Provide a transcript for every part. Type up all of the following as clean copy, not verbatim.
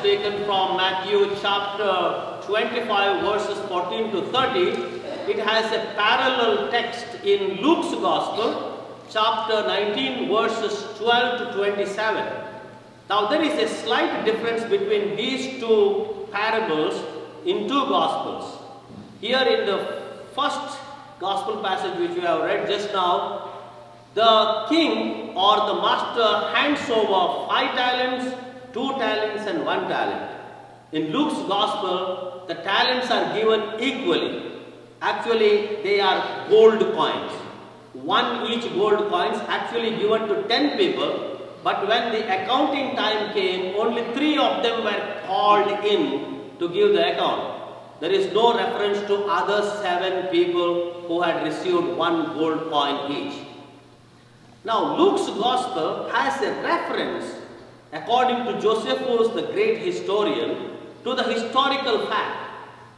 taken from Matthew chapter 25 verses 14 to 30. It has a parallel text in Luke's Gospel, chapter 19 verses 12 to 27. Now there is a slight difference between these two parables in two Gospels. Here in the first Gospel passage which we have read just now, the king or the master hands over 5 talents, 2 talents and 1 talent. In Luke's Gospel, the talents are given equally. Actually, they are gold coins. 1 each gold coins actually given to 10 people. But when the accounting time came, only 3 of them were called in to give the account. There is no reference to other 7 people who had received 1 gold coin each. Now, Luke's Gospel has a reference, according to Josephus, the great historian, to the historical fact.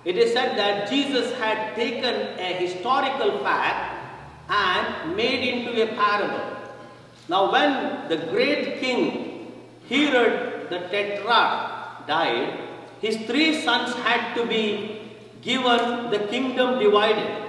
It is said that Jesus had taken a historical fact and made into a parable. Now, when the great king Herod the Tetrarch died, his 3 sons had to be given the kingdom divided.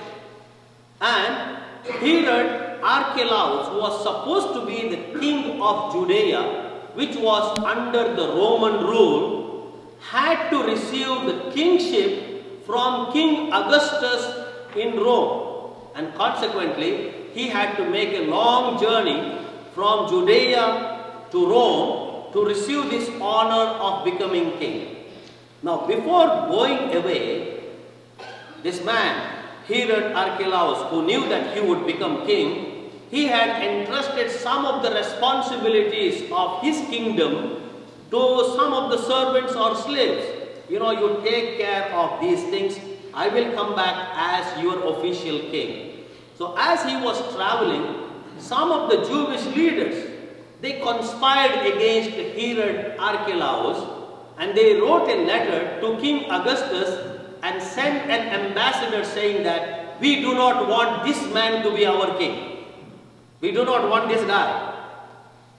And Herod Archelaus, who was supposed to be the king of Judea, which was under the Roman rule, had to receive the kingship from King Augustus in Rome. And consequently, he had to make a long journey from Judea to Rome to receive this honor of becoming king. Now, before going away, this man, Herod Archelaus, who knew that he would become king, he had entrusted some of the responsibilities of his kingdom to some of the servants or slaves. You know, you take care of these things. I will come back as your official king. So as he was traveling, some of the Jewish leaders, they conspired against Herod Archelaus, and they wrote a letter to King Augustus and sent an ambassador saying that we do not want this man to be our king. We do not want this guy.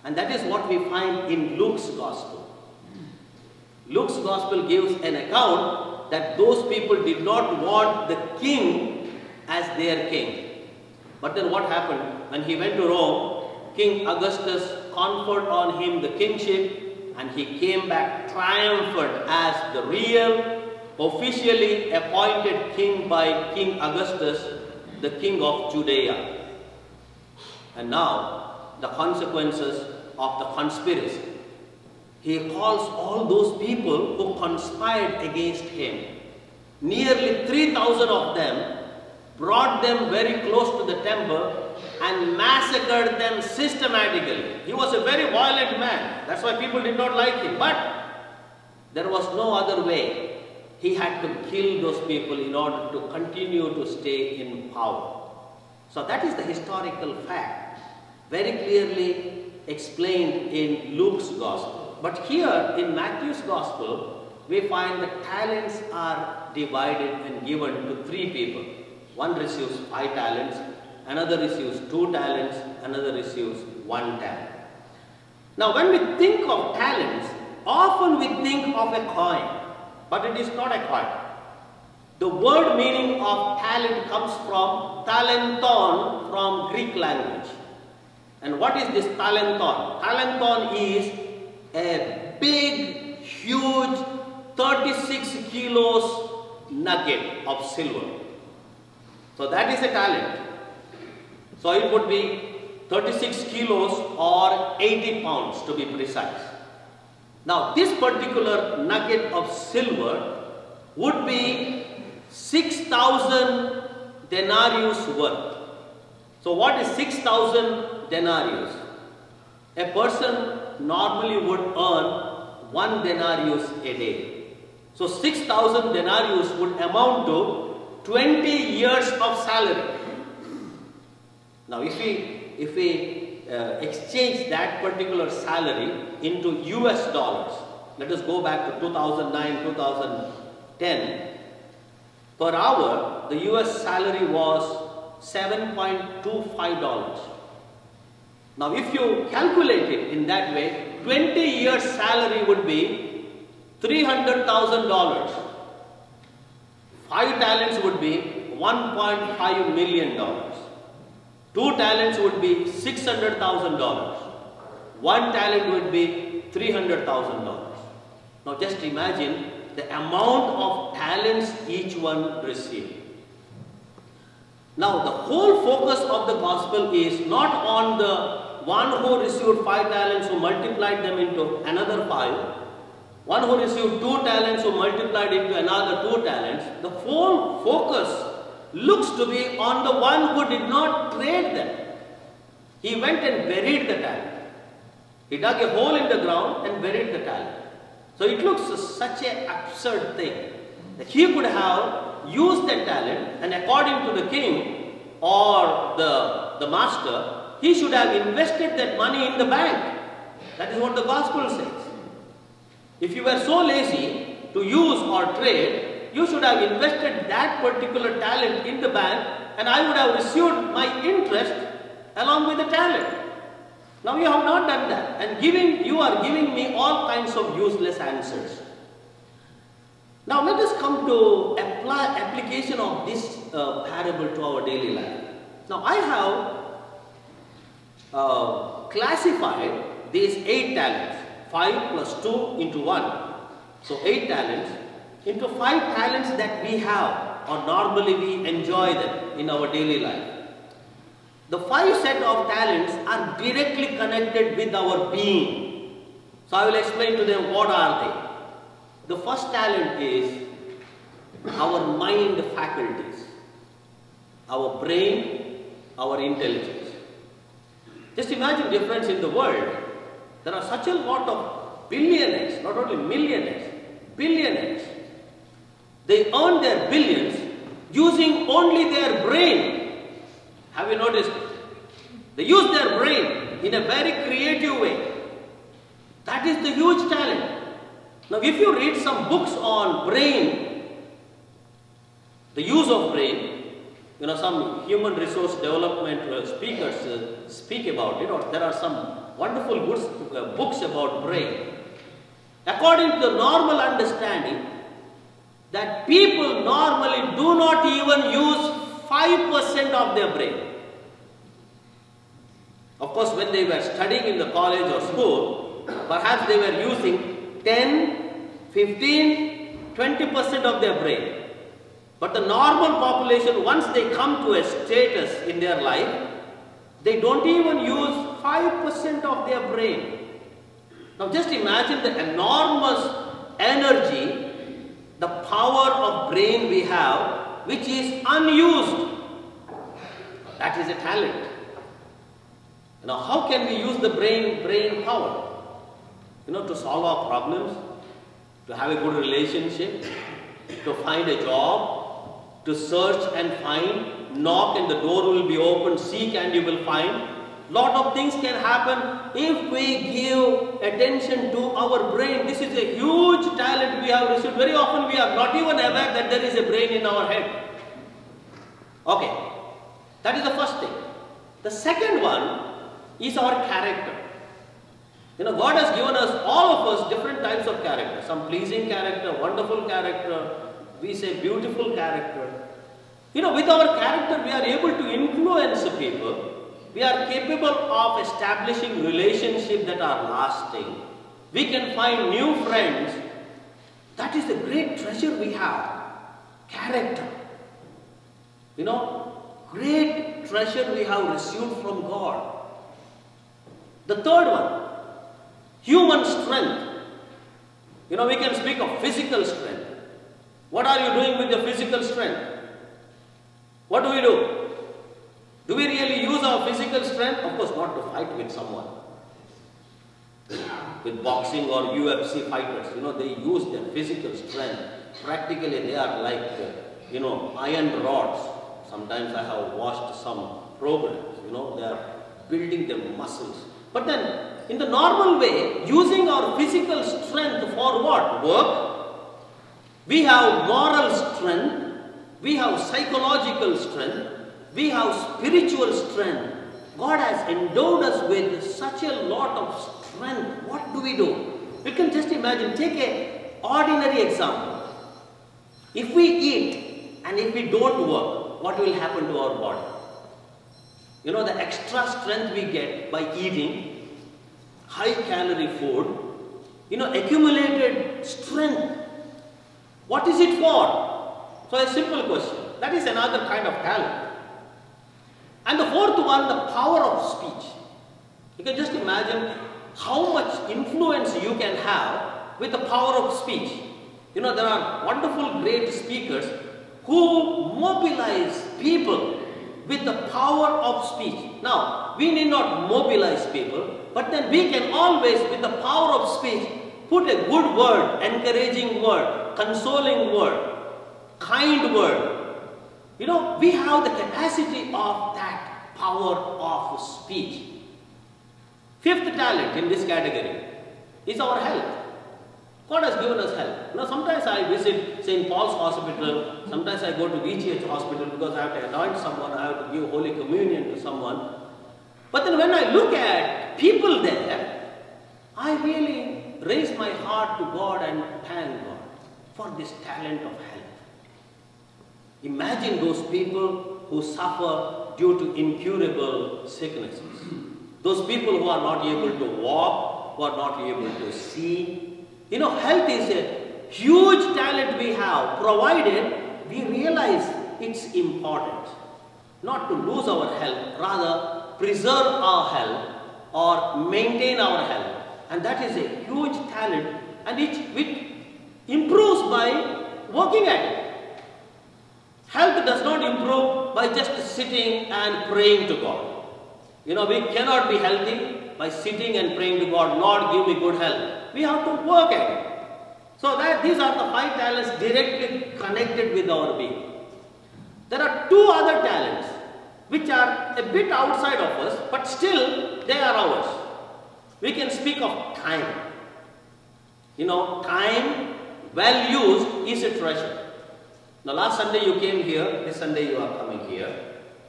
And that is what we find in Luke's Gospel. Luke's Gospel gives an account that those people did not want the king as their king. But then what happened? When he went to Rome, King Augustus conferred on him the kingship, and he came back triumphant as the real, officially appointed king by King Augustus, the king of Judea. And now, the consequences of the conspiracy. He calls all those people who conspired against him. Nearly 3,000 of them, brought them very close to the temple and massacred them systematically. He was a very violent man. That's why people did not like him. But there was no other way. He had to kill those people in order to continue to stay in power. So that is the historical fact, very clearly explained in Luke's Gospel. But here in Matthew's Gospel, we find the talents are divided and given to 3 people. One receives 5 talents, another receives 2 talents, another receives 1 talent. Now when we think of talents, often we think of a coin, but it is not a coin. The word meaning of talent comes from talenton from Greek language. And what is this talenton? Talenton is a big, huge, 36 kilos nugget of silver. So that is a talent. So it would be 36 kilos or 80 pounds to be precise. Now this particular nugget of silver would be 6,000 denarius worth. So what is 6,000 denarius? A person normally would earn 1 denarius a day. So 6,000 denarius would amount to 20 years of salary. Now if we exchange that particular salary into US dollars, let us go back to 2009, 2010, per hour the US salary was $7.25. Now if you calculate it in that way, 20 years salary would be $300,000. 5 talents would be $1.5 million. 2 talents would be $600,000. 1 talent would be $300,000. Now just imagine the amount of talents each one received. Now the whole focus of the gospel is not on the one who received 5 talents who multiplied them into another 5. One who received 2 talents who multiplied into another 2 talents. The whole focus looks to be on the one who did not trade them. He went and buried the talent. He dug a hole in the ground and buried the talent. So it looks such an absurd thing that he could have used that talent, and according to the king or the master, he should have invested that money in the bank. That is what the gospel says. If you were so lazy to use or trade, you should have invested that particular talent in the bank, and I would have received my interest along with the talent. Now you have not done that, and you are giving me all kinds of useless answers. Now let us come to application of this parable to our daily life. Now I have classified these 8 talents, 5 plus 2 into 1. So 8 talents into 5 talents that we have, or normally we enjoy them in our daily life. The 5 set of talents are directly connected with our being. So I will explain to them what are they. The first talent is our mind faculties, our brain, our intelligence. Just imagine difference in the world. There are such a lot of billionaires, not only millionaires, billionaires. They earn their billions using only their brain. Have you noticed? They use their brain in a very creative way. That is the huge talent. Now if you read some books on brain, the use of brain, some human resource development speakers speak about it, or there are some wonderful books about brain. According to the normal understanding, that people normally do not even use 5% of their brain. Of course, when they were studying in the college or school, perhaps they were using 10, 15, 20% of their brain. But the normal population, once they come to a status in their life, they don't even use 5% of their brain. Now just imagine the enormous energy, the power of brain we have, which is unused. That is a talent. Now how can we use the brain power? To solve our problems, to have a good relationship, to find a job, to search and find, knock and the door will be open, seek and you will find. Lot of things can happen if we give attention to our brain. This is a huge talent we have received. Very often we are not even aware that there is a brain in our head. Okay, that is the first thing. The second one is our character. God has given us, all of us, different types of character. Some pleasing character, wonderful character, we say beautiful character. With our character we are able to influence people. We are capable of establishing relationships that are lasting. We can find new friends. That is the great treasure we have. Character. Great treasure we have received from God. The third one, human strength. We can speak of physical strength. What are you doing with your physical strength? What do we do? Do we really use our physical strength? Of course not to fight with someone. With boxing or UFC fighters, they use their physical strength. Practically they are like, iron rods. Sometimes I have watched some programs, they are building their muscles. But then, in the normal way, using our physical strength for what? Work. We have moral strength. We have psychological strength. We have spiritual strength. God has endowed us with such a lot of strength. What do? We can just imagine, take ordinary example. If we eat and if we don't work, what will happen to our body? You know, the extra strength we get by eating high calorie food, you know, accumulated strength. What is it for? So a simple question. That is another kind of talent. And the fourth one, the power of speech. You can just imagine how much influence you can have with the power of speech. You know, there are wonderful great speakers who mobilize people with the power of speech. Now, we need not mobilize people, but then we can always, with the power of speech, put a good word, encouraging word, consoling word, kind word. You know, we have the capacity of that power of speech. Fifth talent in this category is our health. God has given us health. You know, sometimes I visit St. Paul's Hospital, sometimes I go to VGH Hospital because I have to anoint someone, I have to give Holy Communion to someone. But then when I look at people there, I really raise my heart to God and thank God for this talent of health. Imagine those people who suffer due to incurable sicknesses. Those people who are not able to walk, who are not able to see. You know, health is a huge talent we have, provided we realize its importance. Not to lose our health, rather preserve our health or maintain our health. And that is a huge talent, and it improves by working at it. Health does not improve by just sitting and praying to God. You know, we cannot be healthy by sitting and praying to God, Lord, give me good health. We have to work at it. So these are the 5 talents directly connected with our being. There are 2 other talents which are a bit outside of us, but still they are ours. We can speak of time. You know, time well used is a treasure. Now last Sunday you came here, this Sunday you are coming here,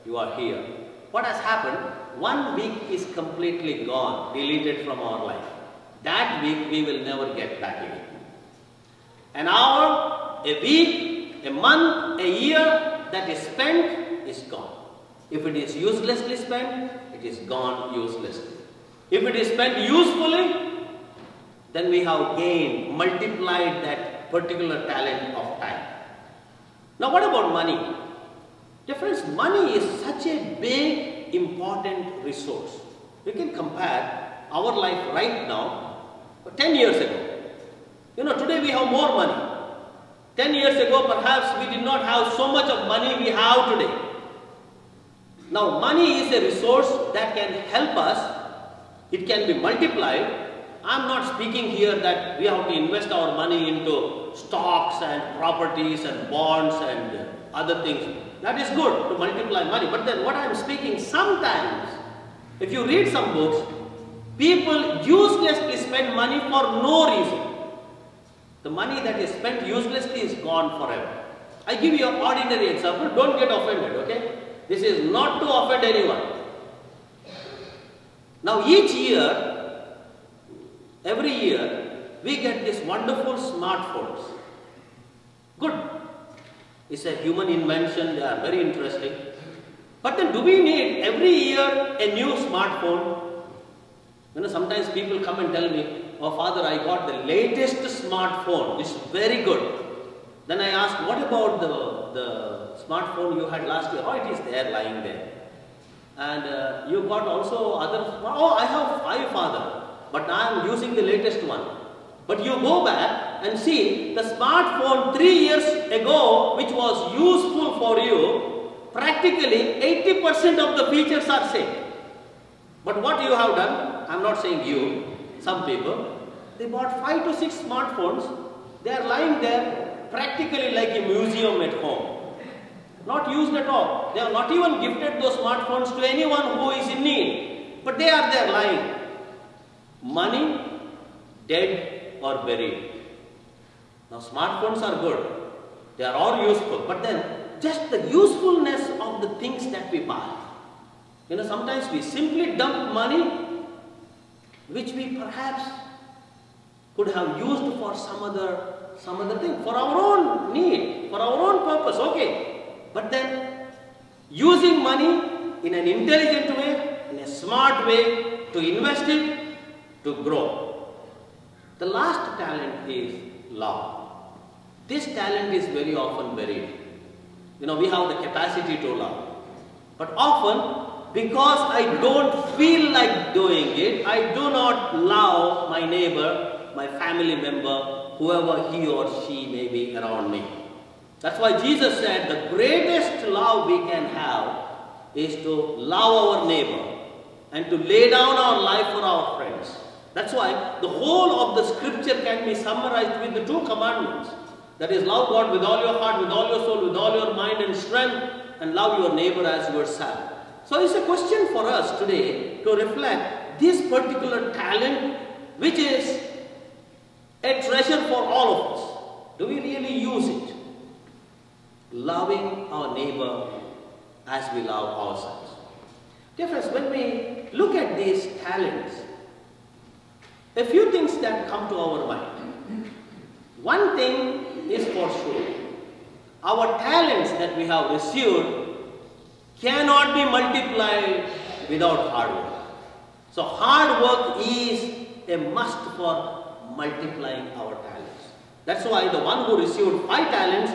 you are here. What has happened? 1 week is completely gone, deleted from our life. That week we will never get back again. An hour, a week, a month, a year that is spent is gone. If it is uselessly spent, it is gone uselessly. If it is spent usefully, then we have gained, multiplied that particular talent of time. Now what about money? Dear friends, money is such a big, important resource. We can compare our life right now, 10 years ago. You know, today we have more money. 10 years ago, perhaps we did not have so much of money we have today. Now, money is a resource that can help us. It can be multiplied. I am not speaking here that we have to invest our money into stocks and properties and bonds and other things. That is good to multiply money. But then what I am speaking, sometimes, if you read some books, people uselessly spend money for no reason. The money that is spent uselessly is gone forever. I give you an ordinary example. Don't get offended, okay? This is not to offend anyone. Now each year, every year, we get these wonderful smartphones. Good. It's a human invention. They are very interesting. But then do we need every year a new smartphone? You know, sometimes people come and tell me, oh father, I got the latest smartphone. It's very good. Then I ask, what about the smartphone you had last year? Oh, it is there, lying there. And you got also other, oh, I have 5, father, but I am using the latest one. But you go back and see the smartphone 3 years ago, which was useful for you, practically 80% of the features are same. But what you have done, I am not saying you, some people, they bought 5 to 6 smartphones. They are lying there practically like a museum at home. Not used at all. They have not even gifted those smartphones to anyone who is in need. But they are there lying. Money, dead or buried. Now smartphones are good. They are all useful. But then just the usefulness of the things that we buy. You know, sometimes we simply dump money which we perhaps could have used for some other some other thing for our own need, for our own purpose, okay. But then using money in an intelligent way, in a smart way, to invest it, to grow. The last talent is love. This talent is very often buried. We have the capacity to love. But often, because I don't feel like doing it, I do not love my neighbor, my family member, whoever he or she may be around me. That's why Jesus said the greatest love we can have is to love our neighbor and to lay down our life for our friends. That's why the whole of the scripture can be summarized with the two commandments. That is, love God with all your heart, with all your soul, with all your mind and strength, and love your neighbor as yourself. So it's a question for us today to reflect this particular talent, which is a treasure for all of us. Do we really use it? Loving our neighbor as we love ourselves. Dear friends, when we look at these talents, a few things that come to our mind. One thing is for sure. Our talents that we have received cannot be multiplied without hard work. So hard work is a must for multiplying our talents. That's why the one who received 5 talents,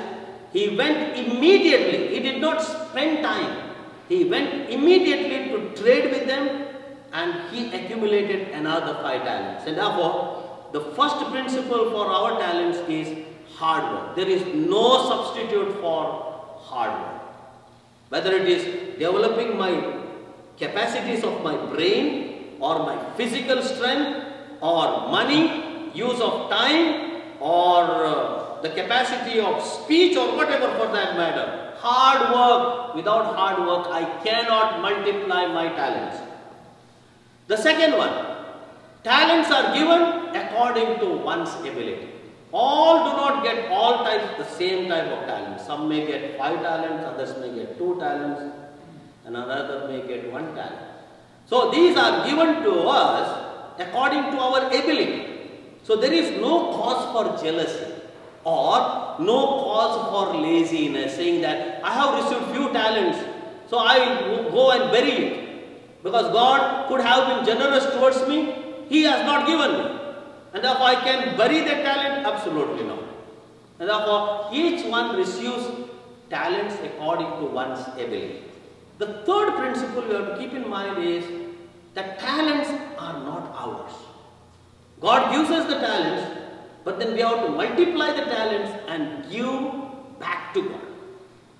he went immediately. He did not spend time. He went immediately to trade with them, and he accumulated another 5 talents. And therefore, the first principle for our talents is hard work. There is no substitute for hard work. Whether it is developing my capacities of my brain, or my physical strength, or money, use of time, or the capacity of speech, or whatever for that matter. Hard work. Without hard work, I cannot multiply my talents. The second one, talents are given according to one's ability. All do not get all types, the same type of talent. Some may get 5 talents, others may get 2 talents, and another may get 1 talent. So these are given to us according to our ability. So there is no cause for jealousy or no cause for laziness, saying that I have received few talents, so I go and bury it. Because God could have been generous towards me, He has not given me. And therefore I can bury that talent? Absolutely not. And therefore each one receives talents according to one's ability. The third principle we have to keep in mind is that talents are not ours. God gives us the talents, but then we have to multiply the talents and give back to God.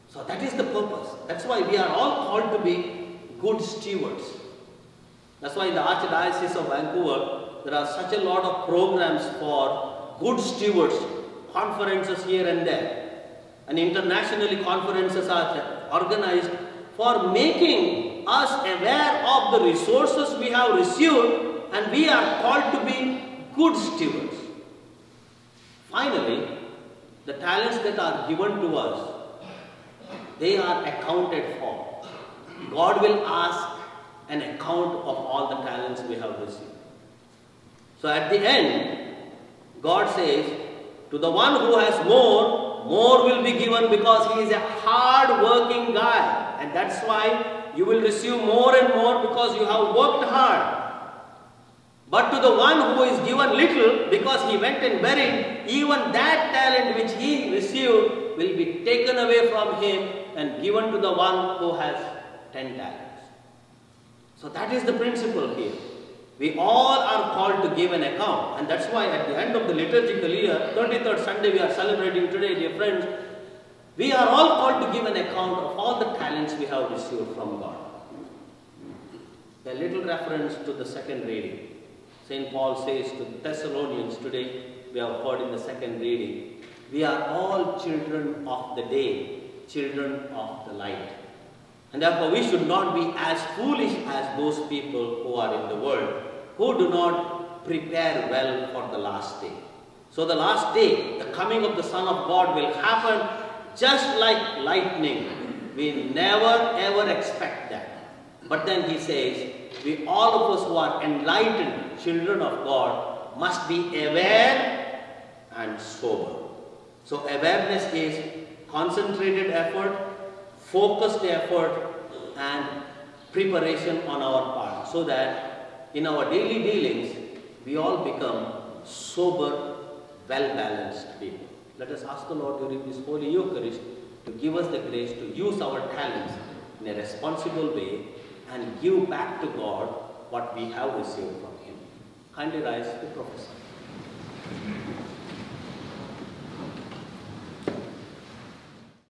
So that is the purpose. That's why we are all called to be good stewards. That's why in the Archdiocese of Vancouver, there are such a lot of programs for good stewards, conferences here and there. And internationally conferences are organized for making us aware of the resources we have received, and we are called to be good stewards. Finally, the talents that are given to us, they are accounted for. God will ask an account of all the talents we have received. So at the end, God says, to the one who has more, more will be given, because he is a hard-working guy. And that's why you will receive more and more, because you have worked hard. But to the one who is given little, because he went and buried, even that talent which he received will be taken away from him and given to the one who has 10 talents. So that is the principle here. We all are called to give an account, and that's why at the end of the liturgical year, 33rd Sunday we are celebrating today, dear friends, we are all called to give an account of all the talents we have received from God. A little reference to the second reading. St. Paul says to the Thessalonians today, we have heard in the second reading, we are all children of the day, children of the light. And therefore we should not be as foolish as those people who are in the world, who do not prepare well for the last day. So the last day, the coming of the Son of God will happen just like lightning. We never ever expect that. But then he says, we all of us who are enlightened children of God must be aware and sober. So awareness is concentrated effort, focused effort, and preparation on our part, so that in our daily dealings we all become sober, well-balanced people. Let us ask the Lord during this Holy Eucharist to give us the grace to use our talents in a responsible way and give back to God what we have received from Him. Kindly rise to prophesy.